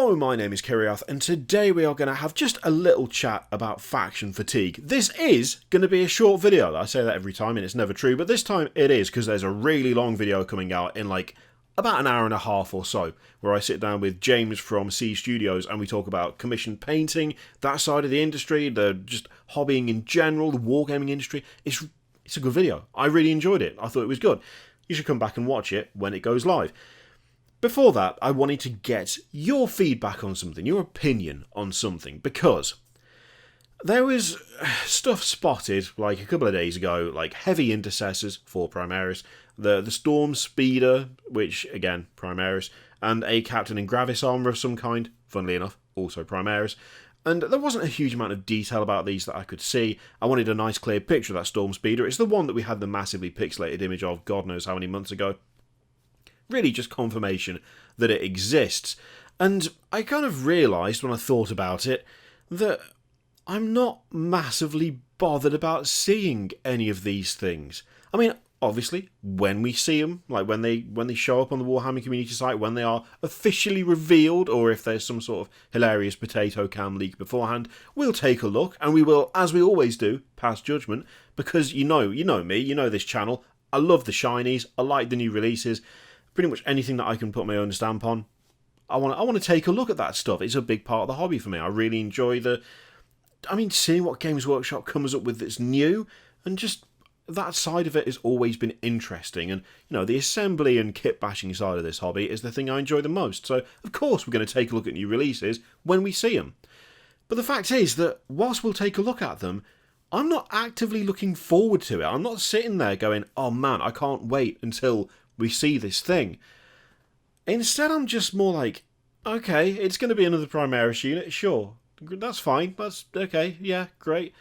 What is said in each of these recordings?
Hello, my name is Kiriath, and today we are going to have just a little chat about faction fatigue. This is going to be a short video. I say that every time and it's never true, but this time it is because there's a really long video coming out in like about an hour and a half or so, where I sit down with James from C Studios and we talk about commissioned painting, that side of the industry, the just hobbying in general, the wargaming industry. It's a good video. I really enjoyed it. I thought it was good. You should come back and watch it when it goes live. Before that, I wanted to get your feedback on something, your opinion on something, because there was stuff spotted like a couple of days ago, like heavy intercessors for Primaris, the Storm Speeder, which again, Primaris, and a Captain in Gravis armour of some kind, funnily enough, also Primaris. And there wasn't a huge amount of detail about these that I could see. I wanted a nice clear picture of that Storm Speeder. It's the one that we had the massively pixelated image of God knows how many months ago. Really just confirmation that it exists. And I kind of realised when I thought about it that I'm not massively bothered about seeing any of these things. I mean, obviously, when we see them, like when they show up on the Warhammer community site, when they are officially revealed, or if there's some sort of hilarious potato cam leak beforehand, we'll take a look, and we will, as we always do, pass judgment, because you know me, you know this channel, I love the shinies, I like the new releases. Pretty much anything that I can put my own stamp on, I want to take a look at that stuff. It's a big part of the hobby for me. I really enjoy seeing what Games Workshop comes up with that's new, and just that side of it has always been interesting. And, you know, the assembly and kit bashing side of this hobby is the thing I enjoy the most. So, of course, we're going to take a look at new releases when we see them. But the fact is that whilst we'll take a look at them, I'm not actively looking forward to it. I'm not sitting there going, oh man, I can't wait until we see this thing. Instead, I'm just more like, okay, it's going to be another Primaris unit, sure. That's fine, that's okay, yeah, great.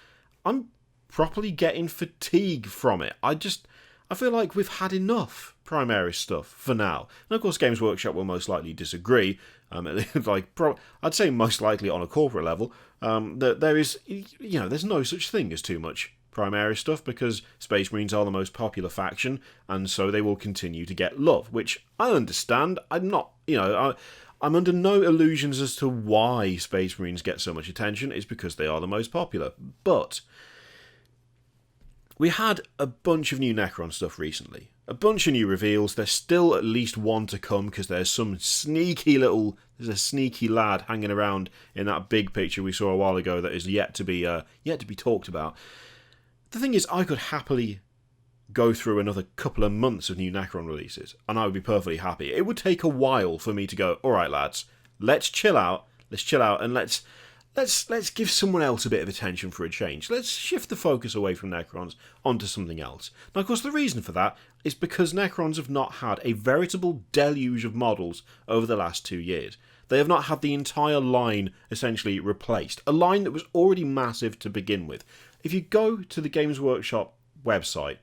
I'm properly getting fatigue from it. I feel like we've had enough Primaris stuff for now. And of course, Games Workshop will most likely disagree. I'd say most likely on a corporate level, that there is, there's no such thing as too much Primaris stuff, because Space Marines are the most popular faction, and so they will continue to get love, which I understand. I'm not, I'm under no illusions as to why Space Marines get so much attention. It's because they are the most popular. But we had a bunch of new Necron stuff recently. A bunch of new reveals. There's still at least one to come, because there's a sneaky lad hanging around in that big picture we saw a while ago that is yet to be talked about. The thing is, I could happily go through another couple of months of new Necron releases, and I would be perfectly happy. It would take a while for me to go, alright lads, let's chill out, and let's give someone else a bit of attention for a change. Let's shift the focus away from Necrons onto something else. Now, of course, the reason for that is because Necrons have not had a veritable deluge of models over the last 2 years. They have not had the entire line essentially replaced. A line that was already massive to begin with. If you go to the Games Workshop website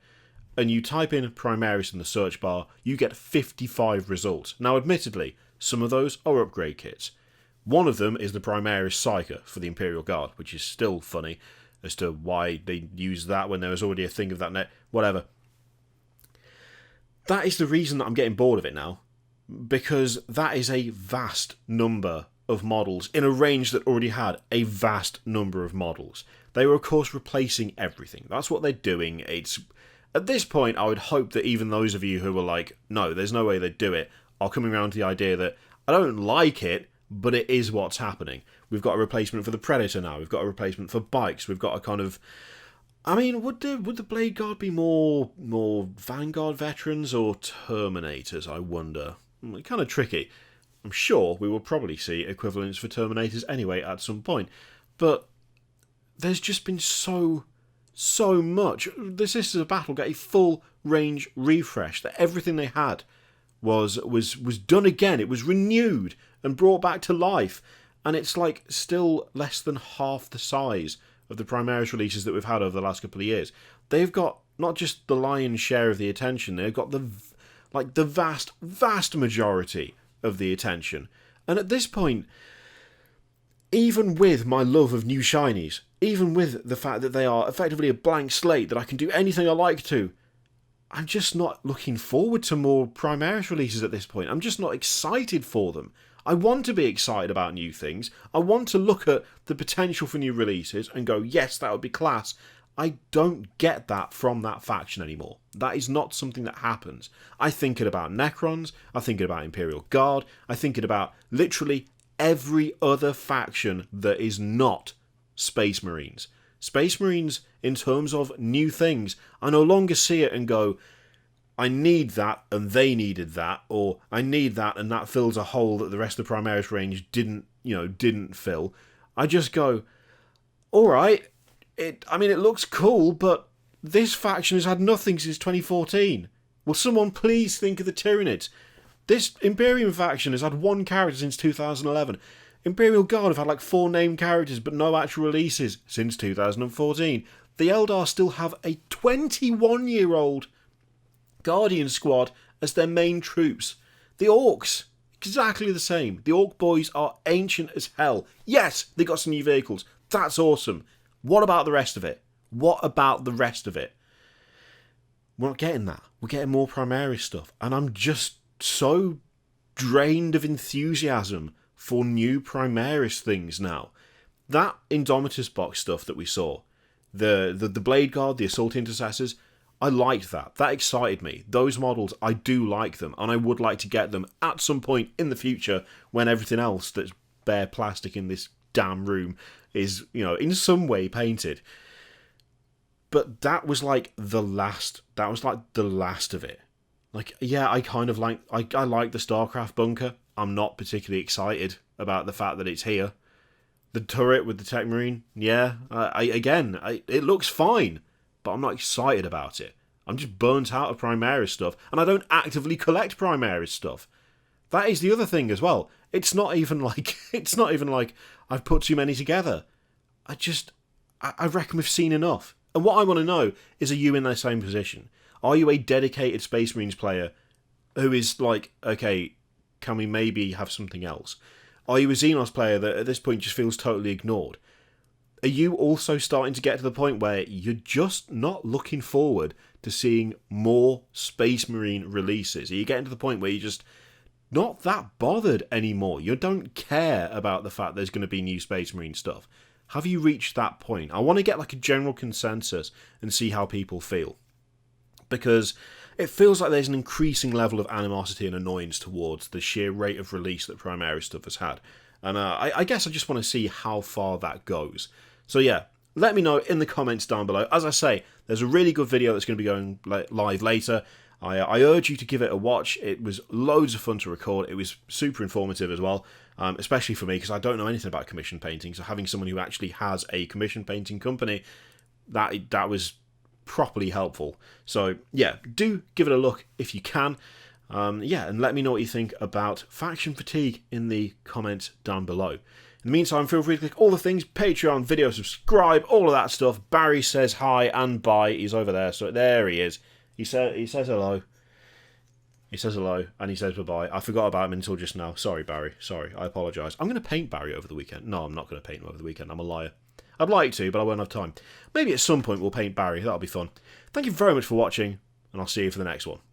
and you type in Primaris in the search bar, you get 55 results. Now, admittedly, some of those are upgrade kits. One of them is the Primaris Psyker for the Imperial Guard, which is still funny as to why they used that when there was already a thing of that net. Whatever. That is the reason that I'm getting bored of it now, because that is a vast number of models in a range that already had a vast number of models. They were, of course, replacing everything. That's what they're doing. At this point, I would hope that even those of you who were like, no, there's no way they'd do it, are coming around to the idea that I don't like it, but it is what's happening. We've got a replacement for the Predator now. We've got a replacement for bikes. We've got a kind of... I mean, would the Blade Guard be more Vanguard veterans or Terminators, I wonder? Kind of tricky. I'm sure we will probably see equivalents for Terminators anyway at some point. But there's just been so much. The Sisters of Battle get a full range refresh. That everything they had was done again. It was renewed and brought back to life. And it's like still less than half the size of the Primaris releases that we've had over the last couple of years. They've got not just the lion's share of the attention, they've got the vast majority of the attention. And at this point, even with my love of new shinies, even with the fact that they are effectively a blank slate that I can do anything I like to, I'm just not looking forward to more Primaris releases at this point. I'm just not excited for them. I want to be excited about new things. I want to look at the potential for new releases and go, yes, that would be class. I don't get that from that faction anymore. That is not something that happens. I think it about Necrons, I think it about Imperial Guard, I think it about literally every other faction that is not Space Marines. Space Marines, in terms of new things, I no longer see it and go, I need that and they needed that, or I need that and that fills a hole that the rest of the Primaris range didn't fill. I just go, alright, it looks cool, but this faction has had nothing since 2014. Will someone please think of the Tyranids? This Imperium faction has had one character since 2011. Imperial Guard have had like 4 named characters but no actual releases since 2014. The Eldar still have a 21-year-old Guardian squad as their main troops. The Orcs, exactly the same. The Orc boys are ancient as hell. Yes, they got some new vehicles. That's awesome. What about the rest of it? What about the rest of it? We're not getting that. We're getting more Primaris stuff. And I'm just so drained of enthusiasm for new Primaris things now. That Indomitus box stuff that we saw, the Blade Guard, the Assault Intercessors, I liked that. That excited me. Those models, I do like them, and I would like to get them at some point in the future when everything else that's bare plastic in this damn room is, in some way painted. But that was like the last of it. Like, yeah, I kind of like, I like the StarCraft bunker. I'm not particularly excited about the fact that it's here. The turret with the Tech Marine, yeah, it looks fine, but I'm not excited about it. I'm just burnt out of Primaris stuff, and I don't actively collect Primaris stuff. That is the other thing as well. It's not even like I've put too many together. I reckon we've seen enough. And what I want to know is, are you in the same position? Are you a dedicated Space Marines player who is like, okay, can we maybe have something else? Are you a Xenos player that at this point just feels totally ignored? Are you also starting to get to the point where you're just not looking forward to seeing more Space Marine releases? Are you getting to the point where you're just not that bothered anymore? You don't care about the fact there's going to be new Space Marine stuff. Have you reached that point? I want to get like a general consensus and see how people feel. Because it feels like there's an increasing level of animosity and annoyance towards the sheer rate of release that Primaris stuff has had. And I guess I just want to see how far that goes. So yeah, let me know in the comments down below. As I say, there's a really good video that's going to be going live later. I urge you to give it a watch. It was loads of fun to record. It was super informative as well, especially for me because I don't know anything about commission painting. So having someone who actually has a commission painting company, that was properly helpful. So yeah, do give it a look if you can. And let me know what you think about faction fatigue in the comments down below. In the meantime, feel free to click all the things, Patreon, video, subscribe, all of that stuff. Barry says hi and bye. He's over there, so there he is. He says hello. He says hello, and he says bye-bye. I forgot about him until just now. Sorry, Barry. Sorry, I apologise. I'm going to paint Barry over the weekend. No, I'm not going to paint him over the weekend. I'm a liar. I'd like to, but I won't have time. Maybe at some point we'll paint Barry. That'll be fun. Thank you very much for watching, and I'll see you for the next one.